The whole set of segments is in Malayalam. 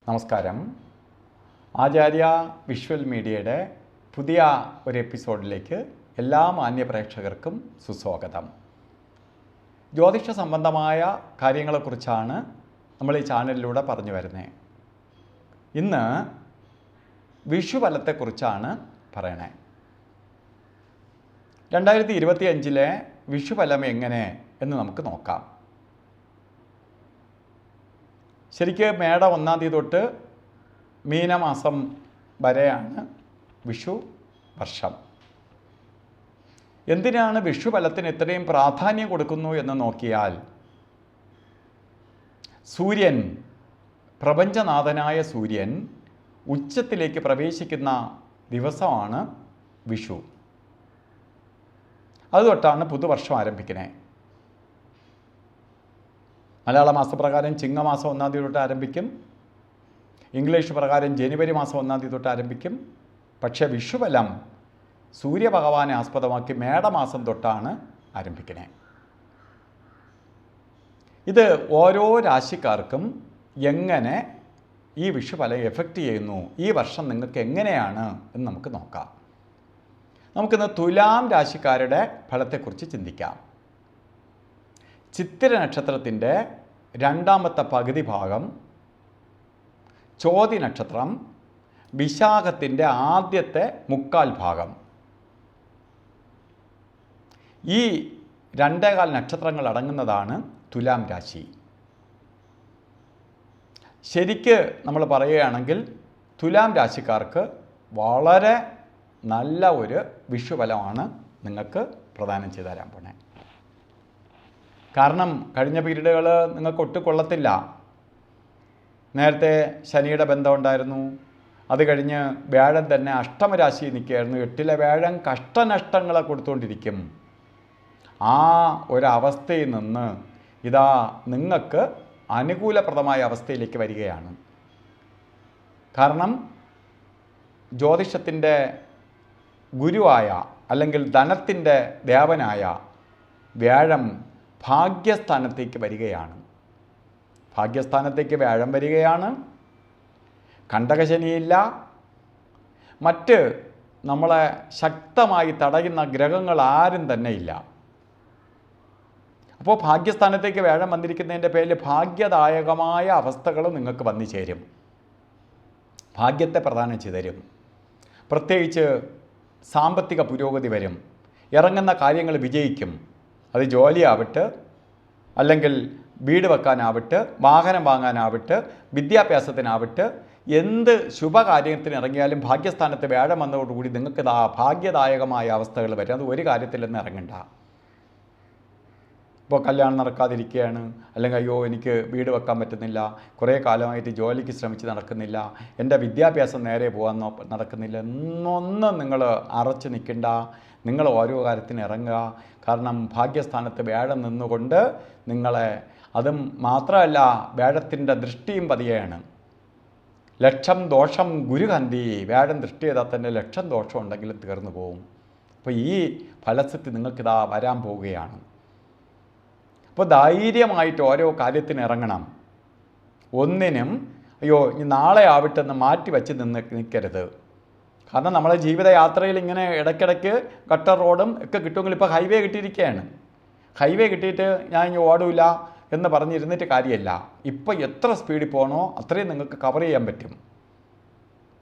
നമസ്കാരം. ആചാര്യ വിഷ്വൽ മീഡിയയുടെ പുതിയ ഒരു എപ്പിസോഡിലേക്ക് എല്ലാ മാന്യ പ്രേക്ഷകർക്കും സുസ്വാഗതം. ജ്യോതിഷ സംബന്ധമായ കാര്യങ്ങളെക്കുറിച്ചാണ് നമ്മൾ ഈ ചാനലിലൂടെ പറഞ്ഞു വരുന്നത്. ഇന്ന് വിഷുഫലത്തെക്കുറിച്ചാണ് പറയണേ. 2025 വിഷുഫലം എങ്ങനെ എന്ന് നമുക്ക് നോക്കാം. ശരിക്ക് മേടം 1 തീയതി തൊട്ട് മീനമാസം വരെയാണ് വിഷു വർഷം. എന്തിനാണ് വിഷുഫലത്തിന് ഇത്രയും പ്രാധാന്യം കൊടുക്കുന്നു എന്ന് നോക്കിയാൽ, സൂര്യൻ, പ്രപഞ്ചനാഥനായ സൂര്യൻ ഉച്ചത്തിലേക്ക് പ്രവേശിക്കുന്ന ദിവസമാണ് വിഷു. അതുതൊട്ടാണ് പുതുവർഷം ആരംഭിക്കുന്നത്. മലയാള മാസപ്രകാരം ചിങ്ങമാസം 1 തീയതി തൊട്ട് ആരംഭിക്കും. ഇംഗ്ലീഷ് പ്രകാരം ജനുവരി മാസം 1 തീയതി തൊട്ട് ആരംഭിക്കും. പക്ഷേ വിഷുഫലം സൂര്യഭഗവാനെ ആസ്പദമാക്കി മേടമാസം തൊട്ടാണ് ആരംഭിക്കുന്നത്. ഇത് ഓരോ രാശിക്കാർക്കും എങ്ങനെ ഈ വിഷുഫലം എഫക്റ്റ് ചെയ്യുന്നു, ഈ വർഷം നിങ്ങൾക്ക് എങ്ങനെയാണ് എന്ന് നമുക്ക് നോക്കാം. നമുക്കിന്ന് തുലാം രാശിക്കാരുടെ ഫലത്തെക്കുറിച്ച് ചിന്തിക്കാം. ചിത്തിര നക്ഷത്രത്തിൻ്റെ 2ാമത്തെ പകുതി ഭാഗം, ചോതി നക്ഷത്രം, വിശാഖത്തിൻ്റെ ആദ്യത്തെ 3/4 ഭാഗം, ഈ 2.25 നക്ഷത്രങ്ങൾ അടങ്ങുന്നതാണ് തുലാം രാശി. ശരിക്ക് നമ്മൾ പറയുകയാണെങ്കിൽ തുലാം രാശിക്കാർക്ക് വളരെ നല്ല ഒരു വിഷുഫലമാണ് നിങ്ങൾക്ക് പ്രദാനം ചെയ്തു തരാൻ പോണേ. കാരണം കഴിഞ്ഞ പീരീഡുകൾ നിങ്ങൾക്ക് ഒട്ടും കൊള്ളത്തില്ല. നേരത്തെ ശനിയുടെ ബന്ധം ഉണ്ടായിരുന്നു. അത് കഴിഞ്ഞ് വ്യാഴം തന്നെ അഷ്ടമരാശിയിൽ നിൽക്കുകയായിരുന്നു. 8ലെ വ്യാഴം കഷ്ടനഷ്ടങ്ങളെ കൊടുത്തുകൊണ്ടിരിക്കും. ആ ഒരവസ്ഥയിൽ നിന്ന് ഇതാ നിങ്ങൾക്ക് അനുകൂലപ്രദമായ അവസ്ഥയിലേക്ക് വരികയാണ്. കാരണം ജ്യോതിഷത്തിൻ്റെ ഗുരുവായ അല്ലെങ്കിൽ ധനത്തിൻ്റെ ദേവനായ വ്യാഴം ഭാഗ്യസ്ഥാനത്തേക്ക് വരികയാണ്. ഭാഗ്യസ്ഥാനത്തേക്ക് വ്യാഴം വരികയാണ്. കണ്ടകശനിയില്ല. മറ്റ് നമ്മളെ ശക്തമായി തടയുന്ന ഗ്രഹങ്ങൾ ആരും തന്നെ ഇല്ല. അപ്പോൾ ഭാഗ്യസ്ഥാനത്തേക്ക് വ്യാഴം വന്നിരിക്കുന്നതിൻ്റെ പേരിൽ ഭാഗ്യദായകമായ അവസ്ഥകൾ നിങ്ങൾക്ക് വന്നു ചേരും. ഭാഗ്യത്തെ പ്രദാനം ചെയ്തു തരും. പ്രത്യേകിച്ച് സാമ്പത്തിക പുരോഗതി വരും. ഇറങ്ങുന്ന കാര്യങ്ങൾ വിജയിക്കും. അത് ജോലിയാവട്ടെ, അല്ലെങ്കിൽ വീട് വെക്കാനാവട്ടെ, വാഹനം വാങ്ങാനാവട്ടെ, വിദ്യാഭ്യാസത്തിനാവട്ടെ, എന്ത് ശുഭകാര്യത്തിന് ഇറങ്ങിയാലും ഭാഗ്യസ്ഥാനത്ത് വ്യാഴം വന്നതോടുകൂടി നിങ്ങൾക്ക് ഭാഗ്യദായകമായ അവസ്ഥകൾ വരും. അത് ഒരു കാര്യത്തിലൊന്നും ഇറങ്ങണ്ട. ഇപ്പോൾ കല്യാണം നടക്കാതിരിക്കുകയാണ്, അല്ലെങ്കിൽ അയ്യോ എനിക്ക് വീട് വെക്കാൻ പറ്റുന്നില്ല, കുറേ കാലമായിട്ട് ജോലിക്ക് ശ്രമിച്ച് നടക്കുന്നില്ല, എൻ്റെ വിദ്യാഭ്യാസം നേരെ പോകാൻ നടക്കുന്നില്ല എന്നൊന്നും നിങ്ങൾ അറച്ചു നിൽക്കണ്ട. നിങ്ങൾ ഓരോ കാര്യത്തിന് ഇറങ്ങുക. കാരണം ഭാഗ്യസ്ഥാനത്ത് വ്യാഴം നിന്നുകൊണ്ട് നിങ്ങളെ, അതും മാത്രമല്ല വ്യാഴത്തിൻ്റെ ദൃഷ്ടിയും പതിയാണ്. ലക്ഷം ദോഷം ഗുരുകന്തി. വ്യാഴം ദൃഷ്ടി ചെയ്താൽ തന്നെ ലക്ഷം ദോഷം ഉണ്ടെങ്കിലും തീർന്നു പോകും. അപ്പോൾ ഈ ഫലസിദ്ധി നിങ്ങൾക്കിതാ വരാൻ പോവുകയാണ്. അപ്പോൾ ധൈര്യമായിട്ട് ഓരോ കാര്യത്തിന് ഇറങ്ങണം. ഒന്നിനും അയ്യോ ഇനി നാളെ ആവട്ടെ എന്ന് മാറ്റി വെച്ച് നിൽക്കരുത്. കാരണം നമ്മളെ ജീവിതയാത്രയിൽ ഇങ്ങനെ ഇടയ്ക്കിടയ്ക്ക് കട്ടർ റോഡും ഒക്കെ കിട്ടുമെങ്കിൽ ഇപ്പോൾ ഹൈവേ കിട്ടിയിരിക്കുകയാണ്. ഹൈവേ കിട്ടിയിട്ട് ഞാൻ ഇനി ഓടില്ല എന്ന് പറഞ്ഞിരുന്നിട്ട് കാര്യമല്ല. ഇപ്പോൾ എത്ര സ്പീഡിൽ പോകണോ അത്രയും നിങ്ങൾക്ക് കവർ ചെയ്യാൻ പറ്റും.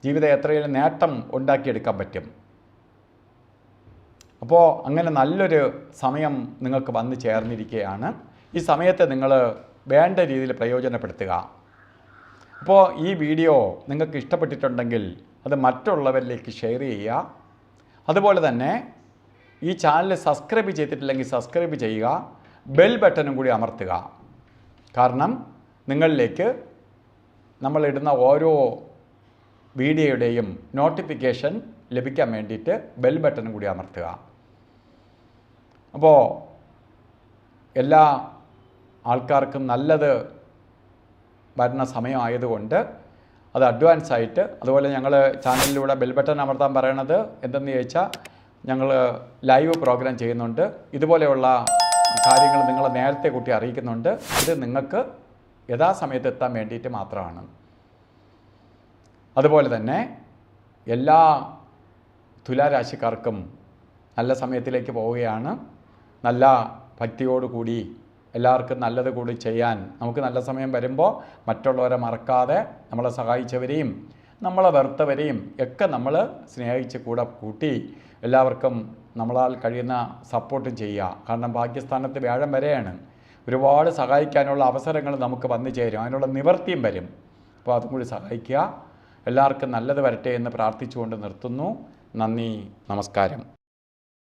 ജീവിതയാത്രയിൽ നേട്ടം ഉണ്ടാക്കിയെടുക്കാൻ പറ്റും. അപ്പോൾ അങ്ങനെ നല്ലൊരു സമയം നിങ്ങൾക്ക് വന്നു ചേർന്നിരിക്കുകയാണ്. ഈ സമയത്തെ നിങ്ങൾ വേണ്ട രീതിയിൽ പ്രയോജനപ്പെടുത്തുക. അപ്പോൾ ഈ വീഡിയോ നിങ്ങൾക്ക് ഇഷ്ടപ്പെട്ടിട്ടുണ്ടെങ്കിൽ അത് മറ്റുള്ളവരിലേക്ക് ഷെയർ ചെയ്യുക. അതുപോലെ തന്നെ ഈ ചാനൽ സബ്സ്ക്രൈബ് ചെയ്തിട്ടില്ലെങ്കിൽ സബ്സ്ക്രൈബ് ചെയ്യുക. ബെൽ ബട്ടണും കൂടി അമർത്തുക. കാരണം നിങ്ങളിലേക്ക് നമ്മളിടുന്ന ഓരോ വീഡിയോയുടെയും നോട്ടിഫിക്കേഷൻ ലഭിക്കാൻ വേണ്ടിയിട്ട് ബെൽ ബട്ടണും കൂടി അമർത്തുക. അപ്പോൾ എല്ലാ ആൾക്കാർക്കും നല്ലത് വരുന്ന സമയമായതുകൊണ്ട് അത് അഡ്വാൻസ് ആയിട്ട്, അതുപോലെ ഞങ്ങൾ ചാനലിലൂടെ ബെൽ ബട്ടൺ അമർത്താൻ പറയണത് എന്തെന്ന് ചോദിച്ചാൽ, ഞങ്ങൾ ലൈവ് പ്രോഗ്രാം ചെയ്യുന്നുണ്ട്. ഇതുപോലെയുള്ള കാര്യങ്ങൾ നിങ്ങളെ നേരത്തെ കൂട്ടി അറിയിക്കുന്നുണ്ട്. ഇത് നിങ്ങൾക്ക് യഥാസമയത്ത് എത്താൻ വേണ്ടിയിട്ട് മാത്രമാണ്. അതുപോലെ തന്നെ എല്ലാ തുലാരാശിക്കാർക്കും നല്ല സമയത്തിലേക്ക് പോവുകയാണ്. നല്ല ഭക്തിയോടുകൂടി എല്ലാവർക്കും നല്ലത് കൂടി ചെയ്യാൻ നമുക്ക് നല്ല സമയം വരുമ്പോൾ മറ്റുള്ളവരെ മറക്കാതെ നമ്മളെ സഹായിച്ചവരെയും നമ്മളെ വെറുത്തവരെയും ഒക്കെ നമ്മൾ സ്നേഹിച്ച് കൂടെ കൂട്ടി എല്ലാവർക്കും നമ്മളാൽ കഴിയുന്ന സപ്പോർട്ടും ചെയ്യുക. കാരണം ഭാഗ്യസ്ഥാനത്ത് വ്യാഴം വരെയാണ്. ഒരുപാട് സഹായിക്കാനുള്ള അവസരങ്ങൾ നമുക്ക് വന്നു ചേരും, അതിനുള്ള നിവൃത്തിയും വരും. അപ്പോൾ അതും കൂടി സഹായിക്കുക. എല്ലാവർക്കും നല്ലത് വരട്ടെ എന്ന് പ്രാർത്ഥിച്ചുകൊണ്ട് നിർത്തുന്നു. നന്ദി, നമസ്കാരം.